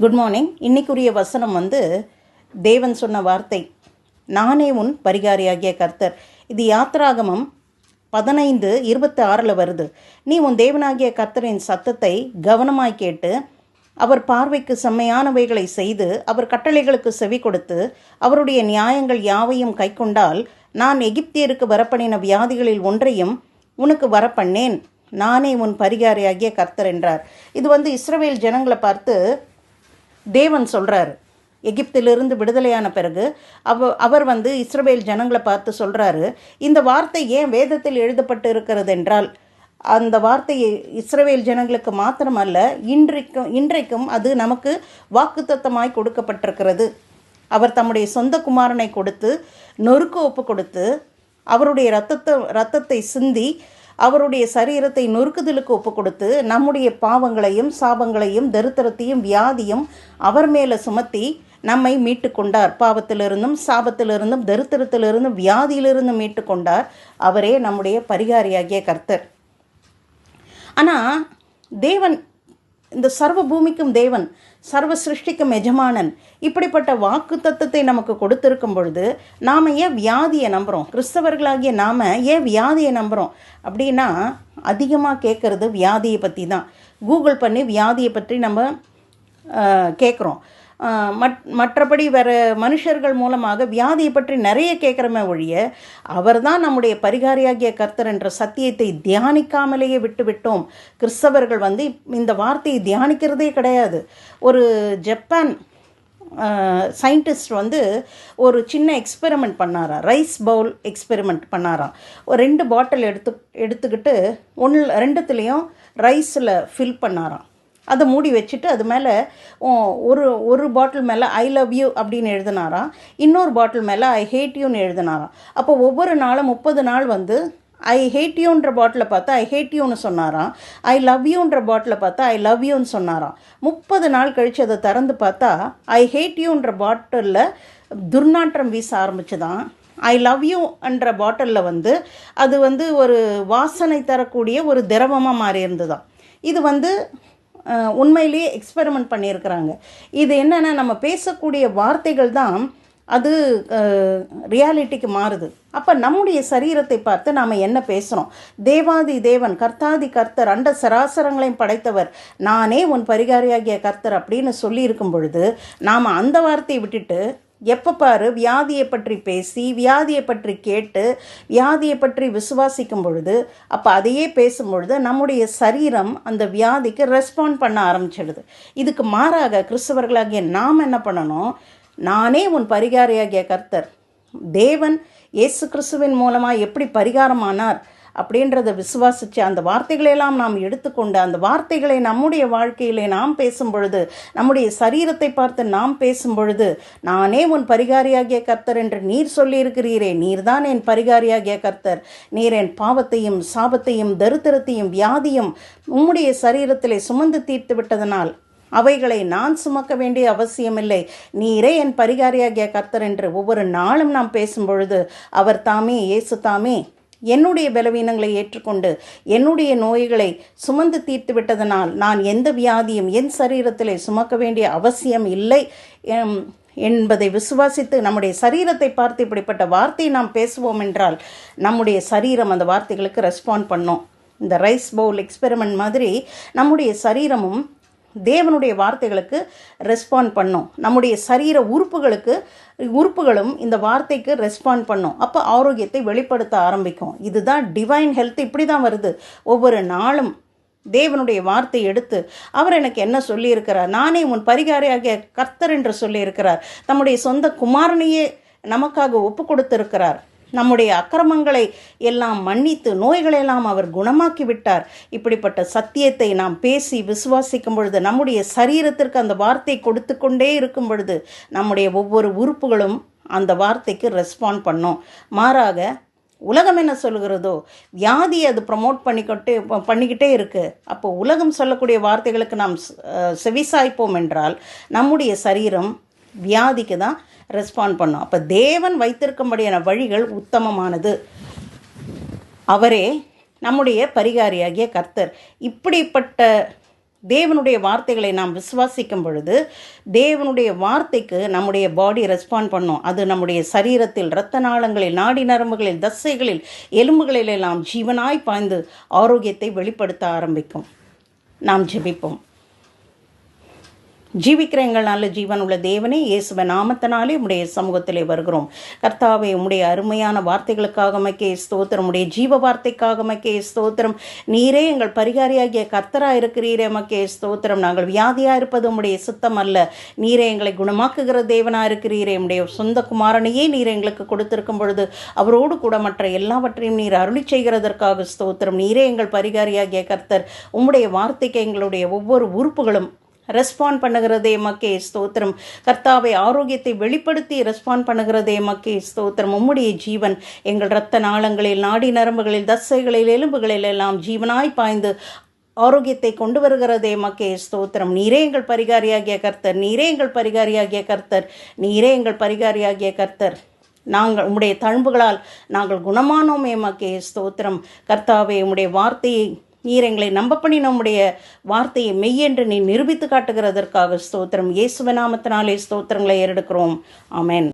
Good morning. இன்னைக்குரிய வசனம் தேவன் சொன்ன வார்த்தை, நானே உன் பரிகாரியாகிய கர்த்தர். இது யாத்ராகமம் 15:26 வருது. நீ உன் தேவனாகிய கர்த்தரின் சத்தத்தை கவனமாய் கேட்டு அவர் பார்வைக்கு செம்மையானவைகளை செய்து அவர் கட்டளைகளுக்கு செவி கொடுத்து அவருடைய நியாயங்கள் யாவையும் கைக்கொண்டால் நான் எகிப்தியருக்கு வரப்பண்ணின வியாதிகளில் ஒன்றையும் உனக்கு வரப்பண்ணேன். நானே உன் பரிகாரியாகிய கர்த்தர் என்றார். இது இஸ்ரவேல் ஜனங்களை பார்த்து தேவன் சொல்கிறாரு. எகிப்திலிருந்து விடுதலையான பிறகு அவர் இஸ்ரவேல் ஜனங்களை பார்த்து சொல்கிறாரு, இந்த வார்த்தை ஏன் வேதத்தில் எழுதப்பட்டு இருக்கிறது என்றால், அந்த வார்த்தையை இஸ்ரவேல் ஜனங்களுக்கு மாத்திரமல்ல, இன்றைக்கும் அது நமக்கு வாக்குத்தத்தமாய் கொடுக்கப்பட்டிருக்கிறது. அவர் தம்முடைய சொந்த குமாரனை கொடுத்து நொறுக்கு ஒப்பு கொடுத்து அவருடைய இரத்தத்தை சிந்தி அவருடைய சரீரத்தை நொறுக்குதலுக்கு ஒப்பு கொடுத்து நம்முடைய பாவங்களையும் சாபங்களையும் தரித்திரத்தையும் வியாதியும் அவர் மேலே சுமத்தி நம்மை மீட்டு கொண்டார். பாவத்திலிருந்தும் சாபத்திலிருந்தும் தரித்திரத்திலிருந்தும் வியாதியிலிருந்தும் மீட்டு கொண்டார். அவரே நம்முடைய பரிகாரியாகிய கர்த்தர். ஆனால் தேவன், இந்த சர்வ பூமிக்கும் தேவன், சர்வ சிருஷ்டிக்கும் எஜமானன், இப்படிப்பட்ட வாக்கு தத்தத்தை நமக்கு கொடுத்திருக்கும் பொழுது நாம் ஏன் வியாதியை நம்புகிறோம்? கிறிஸ்தவர்களாகிய நாம் ஏன் வியாதியை நம்புகிறோம் அப்படின்னா, அதிகமாக கேட்குறது வியாதியை பற்றி தான். கூகுள் பண்ணி வியாதியை பற்றி நம்ம கேட்குறோம். மற்றபடி வேறு மனுஷர்கள் மூலமாக வியாதியை பற்றி நிறைய கேட்குறமே ஒழிய, அவர் தான் நம்முடைய பரிகாரியாகிய கர்த்தர் என்ற சத்தியத்தை தியானிக்காமலேயே விட்டுவிட்டோம். கிறிஸ்தவர்கள் இந்த வார்த்தையை தியானிக்கிறதே கிடையாது. ஒரு ஜப்பான் சயின்டிஸ்ட் ஒரு சின்ன எக்ஸ்பெரிமெண்ட் பண்ணாராம். ரைஸ் பவுல் எக்ஸ்பெரிமெண்ட் பண்ணாராம். ஒரு 2 பாட்டில் எடுத்துக்கிட்டு ரெண்டுத்துலேயும் ரைஸில் ஃபில் பண்ணாராம். அதை மூடி வச்சுட்டு அது மேலே ஒரு பாட்டில் மேலே ஐ லவ் யூ அப்படின்னு எழுதினாராம், இன்னொரு பாட்டில் மேலே ஐ ஹேட் யூன்னு எழுதினாராம். அப்போ ஒவ்வொரு நாளும் 30 நாள் ஐ ஹேட் யூன்ற பாட்டில் பார்த்தா ஐ ஹேட் யூன்னு சொன்னாராம், ஐ லவ் யூன்ற பாட்டில் பார்த்தா ஐ லவ் யூன்னு சொன்னாராம். 30 நாள் கழித்து அதை திறந்து பார்த்தா ஐ ஹேட் யூன்ற பாட்டிலில் துர்நாற்றம் வீச ஆரம்பிச்சுதான். ஐ லவ் யூ என்ற பாட்டிலில் அது ஒரு வாசனை தரக்கூடிய ஒரு திரவமாக மாறி இருந்துதான். இது உண்மையிலேயே எக்ஸ்பெரிமெண்ட் பண்ணியிருக்கிறாங்க. இது என்னென்னா, நம்ம பேசக்கூடிய வார்த்தைகள் தான் அது ரியாலிட்டிக்கு மாறுது. அப்போ நம்முடைய சரீரத்தை பார்த்து நாம் என்ன பேசுகிறோம்? தேவாதி தேவன், கர்த்தாதி கர்த்தர், அண்ட சராசரங்களையும் படைத்தவர், நானே உன் பரிகாரியாகிய கர்த்தர் அப்படின்னு சொல்லியிருக்கும் பொழுது நாம் அந்த வார்த்தையை விட்டுட்டு எப்போ பாரு வியாதியை பற்றி பேசி வியாதியை பற்றி கேட்டு வியாதியை பற்றி விசுவாசிக்கும் பொழுது, அப்போ அதையே பேசும் பொழுது நம்முடைய சரீரம் அந்த வியாதிக்கு ரெஸ்பாண்ட் பண்ண ஆரம்பிச்சிடுது. இதுக்கு மாறாக கிறிஸ்தவர்களாகிய நாம் என்ன பண்ணணும்? நானே உன் பரிகாரியாகிய கர்த்தர், தேவன் இயேசு கிறிஸ்துவின் மூலமாக எப்படி பரிகாரமானார் அப்படின்றத விசுவாசித்து அந்த வார்த்தைகளெல்லாம் நாம் எடுத்துக்கொண்டு அந்த வார்த்தைகளை நம்முடைய வாழ்க்கையிலே நாம் பேசும் பொழுது, நம்முடைய சரீரத்தை பார்த்து நாம் பேசும் பொழுது, நானே உன் பரிகாரியாகிய கர்த்தர் என்று நீர் சொல்லியிருக்கிறீரே, நீர்தான் என் பரிகாரியாகிய கர்த்தர், நீர் என் பாவத்தையும் சாபத்தையும் தரித்திரத்தையும் வியாதியும் உம்முடைய சரீரத்திலே சுமந்து தீர்த்து விட்டதனால் அவைகளை நான் சுமக்க வேண்டிய அவசியமில்லை, நீரே என் பரிகாரியாகிய கர்த்தர் என்று ஒவ்வொரு நாளும் நாம் பேசும் பொழுது அவர் தாமே, இயேசு தாமே என்னுடைய பலவீனங்களை ஏற்றுக்கொண்டு என்னுடைய நோய்களை சுமந்து தீர்த்து விட்டதனால் நான் எந்த வியாதியும் என் சரீரத்திலே சுமக்க வேண்டிய அவசியம் இல்லை என்பதை விசுவாசித்து நம்முடைய சரீரத்தை பார்த்து இப்படிப்பட்ட வார்த்தையை நாம் பேசுவோம் என்றால் நம்முடைய சரீரம் அந்த வார்த்தைகளுக்கு ரெஸ்பாண்ட் பண்ணும். இந்த ரைஸ் பவுல் எக்ஸ்பெரிமெண்ட் மாதிரி நம்முடைய சரீரமும் தேவனுடைய வார்த்தைகளுக்கு ரெஸ்பாண்ட் பண்ணும். நம்முடைய சரீர உறுப்புகளும் இந்த வார்த்தைக்கு ரெஸ்பாண்ட் பண்ணும். அப்போ ஆரோக்கியத்தை வெளிப்படுத்த ஆரம்பிக்கும். இதுதான் டிவைன் ஹெல்த். இப்படி தான் வருது. ஒவ்வொரு நாளும் தேவனுடைய வார்த்தை எடுத்து அவர் எனக்கு என்ன சொல்லியிருக்கிறார், நானே உன் பரிகாரியாகிய கர்த்தர் என்று சொல்லியிருக்கிறார். தம்முடைய சொந்த குமாரனையே நமக்காக ஒப்பு கொடுத்திருக்கிறார். நம்முடைய அக்கிரமங்களை எல்லாம் மன்னித்து நோய்களெல்லாம் அவர் குணமாக்கி விட்டார். இப்படிப்பட்ட சத்தியத்தை நாம் பேசி விசுவாசிக்கும் பொழுது நம்முடைய சரீரத்திற்கு அந்த வார்த்தை கொடுத்து கொண்டே இருக்கும் பொழுது நம்முடைய ஒவ்வொரு உறுப்புகளும் அந்த வார்த்தைக்கு ரெஸ்பாண்ட் பண்ணும். மாறாக உலகம் என்ன சொல்கிறதோ வியாதியை அது ப்ரமோட் பண்ணிக்கிட்டே இருக்குது. அப்போ உலகம் சொல்லக்கூடிய வார்த்தைகளுக்கு நாம் செவிசாய்ப்போம் என்றால் நம்முடைய சரீரம் வியாதிக்கு தான் ரெஸ்பாண்ட் பண்ணும். அப்போ தேவன் வைத்திருக்கும்படியான வழிகள் உத்தமமானது. அவரே நம்முடைய பரிகாரியாகிய கர்த்தர். இப்படிப்பட்ட தேவனுடைய வார்த்தைகளை நாம் விசுவாசிக்கும் பொழுது தேவனுடைய வார்த்தைக்கு நம்முடைய பாடி ரெஸ்பாண்ட் பண்ணும். அது நம்முடைய சரீரத்தில், இரத்த நாளங்களில், நாடி நரம்புகளில், தசைகளில், எலும்புகளில் எல்லாம் ஜீவனாய் பாய்ந்து ஆரோக்கியத்தை வெளிப்படுத்த ஆரம்பிக்கும். நாம் ஜெபிப்போம். ஜீவிக்கிற எங்கள் நல்ல ஜீவன் உள்ள தேவனே, இயேசுவ நாமத்தினாலே உம்முடைய சமூகத்திலே வருகிறோம். கர்த்தாவே, உம்முடைய அருமையான வார்த்தைகளுக்காக மக்கே ஸ்தோத்திரம். உம்முடைய ஜீவ வார்த்தைக்காக மக்கே ஸ்தோத்திரம். நீரே எங்கள் பரிகாரியாகிய கர்த்தராக இருக்கிறீரே மக்கே ஸ்தோத்திரம். நாங்கள் வியாதியாக இருப்பது உம்முடைய சித்தம் அல்ல. நீரே எங்களை குணமாக்குகிற தேவனாக இருக்கிறீரே. உம்முடைய சொந்த குமாரனையே நீர் எங்களுக்கு கொடுத்திருக்கும் பொழுது அவரோடு கூட மற்ற எல்லாவற்றையும் நீர் அருளி செய்கிறதற்காக ஸ்தோத்திரம். நீரே எங்கள் பரிகாரியாகிய கர்த்தர். உம்முடைய வார்த்தைக்கு எங்களுடைய ஒவ்வொரு உறுப்புகளும் ரெஸ்பாண்ட் பண்ணுகிறதே மக்கே ஸ்தோத்திரம். கர்த்தாவை ஆரோக்கியத்தை வெளிப்படுத்தி ரெஸ்பாண்ட் பண்ணுகிறதே மக்கே ஸ்தோத்திரம். உம்முடைய ஜீவன் எங்கள் இரத்த நாளங்களில், நாடி நரம்புகளில், தசைகளில், எலும்புகளில் எல்லாம் ஜீவனாய் பாய்ந்து ஆரோக்கியத்தை கொண்டு வருகிறதே மக்கே ஸ்தோத்திரம். நீரே எங்கள் பரிகாரியாகிய கர்த்தர். நீரே எங்கள் பரிகாரியாகிய கர்த்தர். நீரே எங்கள் பரிகாரியாகிய கர்த்தர். நாங்கள் உம்முடைய தழும்புகளால் நாங்கள் குணமானோமே மக்கே ஸ்தோத்திரம். கர்த்தாவே, உம்முடைய வார்த்தையை நீர் எங்களை நம்ப பண்ணி நம்முடைய வார்த்தையை மெய்யென்று நீ நிரூபித்து காட்டுகிறதற்காக ஸ்தோத்திரம். இயேசுவின் நாமத்தினாலே ஸ்தோத்திரங்களை ஏறெடுக்கிறோம். ஆமென்.